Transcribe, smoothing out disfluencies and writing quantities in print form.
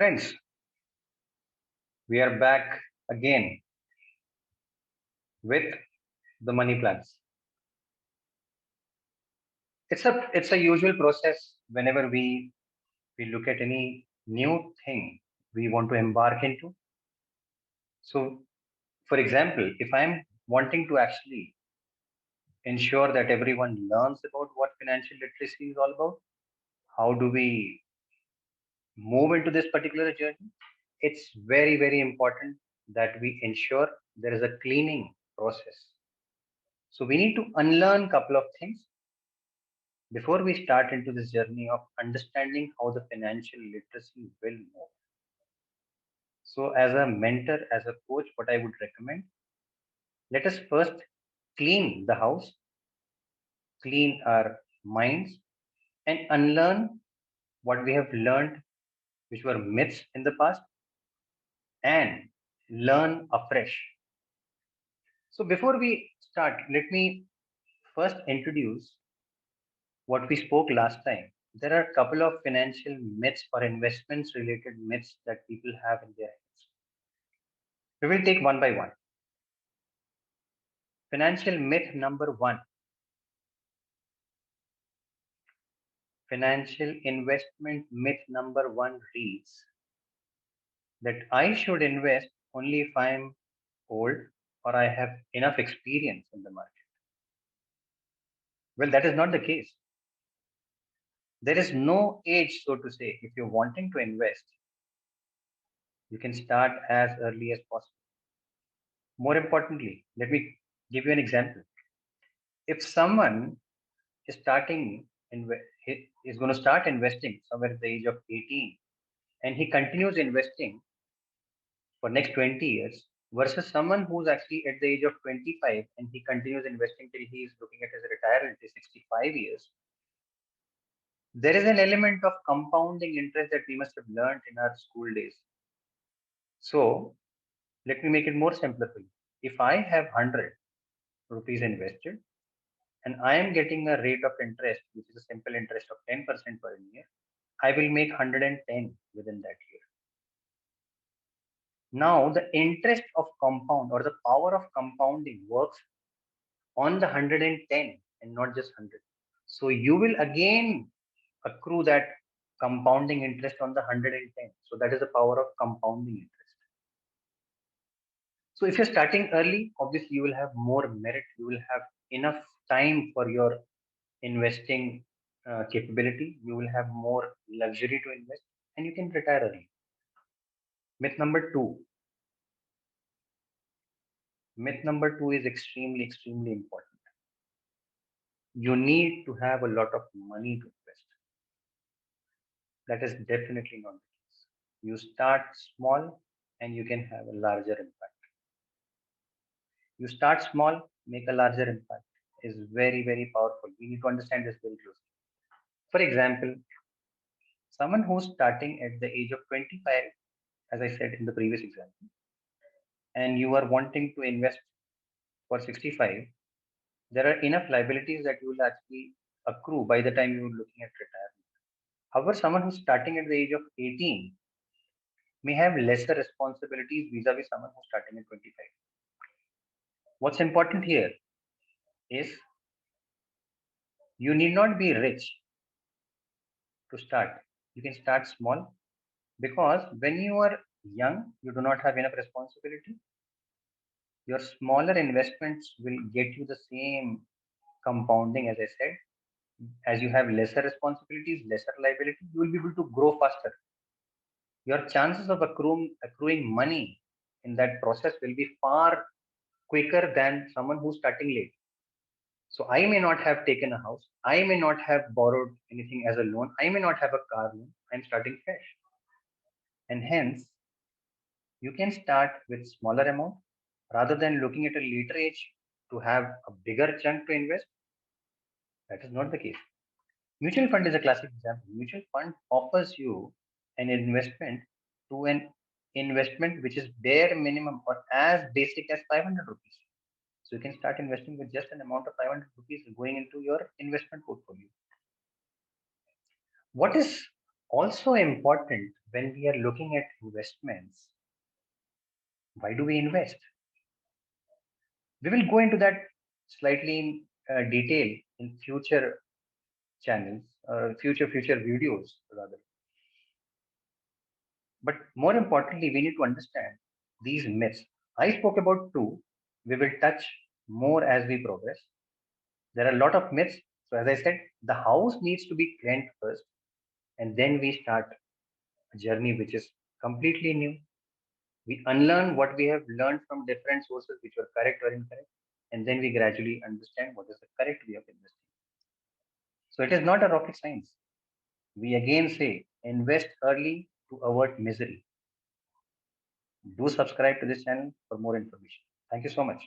Friends, we are back again with the money plans. It's a usual process whenever we look at any new thing we want to embark into. So, for example, if I'm wanting to actually ensure that everyone learns about what financial literacy is all about, how do we move into this particular journey? It's very, very important that we ensure there is a cleaning process. So we need to unlearn a couple of things before we start into this journey of understanding how the financial literacy will move. So, as a mentor, as a coach, what I would recommend, let us first clean the house, clean our minds, and unlearn what we have learned, which were myths in the past, and learn afresh. So, before we start, let me first introduce what we spoke last time. There are a couple of financial myths or investments related myths that people have in their heads. We will take one by one. Financial myth number one. Financial investment myth number one reads that I should invest only if I'm old or I have enough experience in the market. Well, that is not the case. There is no age, so to say. If you're wanting to invest, you can start as early as possible. More importantly, let me give you an example. If someone is starting, is going to start investing somewhere at the age of 18, and he continues investing for next 20 years versus someone who's actually at the age of 25 and he continues investing till he is looking at his retirement is 65 years, there is an element of compounding interest that we must have learned in our school days. So let me make it more simpler for you. If I have 100 rupees invested and I am getting a rate of interest, which is a simple interest of 10% per year, I will make 110 within that year. Now, the interest of compound or the power of compounding works on the 110 and not just 100. So you will again accrue that compounding interest on the 110. So that is the power of compounding interest. So if you're starting early, obviously you will have more merit. You will have enough time for your investing capability. You will have more luxury to invest and you can retire early. Myth number two. Myth number two is extremely, extremely important. You need to have a lot of money to invest. That is definitely not the case. You start small and you can have a larger impact. You start small, make a larger impact is very, very powerful. We need to understand this very closely. For example, someone who's starting at the age of 25, as I said in the previous example, and you are wanting to invest for 65, there are enough liabilities that you will actually accrue by the time you're looking at retirement. However, someone who's starting at the age of 18 may have lesser responsibilities vis-a-vis someone who's starting at 25. What's important here is you need not be rich to start. You can start small because when you are young, you do not have enough responsibility. Your smaller investments will get you the same compounding, as I said. As you have lesser responsibilities, lesser liability, you will be able to grow faster. Your chances of accruing money in that process will be far quicker than someone who's starting late. So I may not have taken a house. I may not have borrowed anything as a loan. I may not have a car loan. I'm starting fresh. And hence, you can start with smaller amount rather than looking at a later age to have a bigger chunk to invest. That is not the case. Mutual fund is a classic example. Mutual fund offers you an investment to an investment which is bare minimum or as basic as 500 rupees. So you can start investing with just an amount of 500 rupees going into your investment portfolio. What is also important when we are looking at investments, why do we invest? We will go into that slightly in detail in future channels, future videos rather. But more importantly, we need to understand these myths. I spoke about two. We will touch more as we progress. There are a lot of myths. So as I said, the house needs to be cleansed first, and then we start a journey which is completely new. We unlearn what we have learned from different sources which were correct or incorrect, and then we gradually understand what is the correct way of investing. So it is not a rocket science. We again say invest early to avoid misery. Do subscribe to this channel for more information. Thank you so much.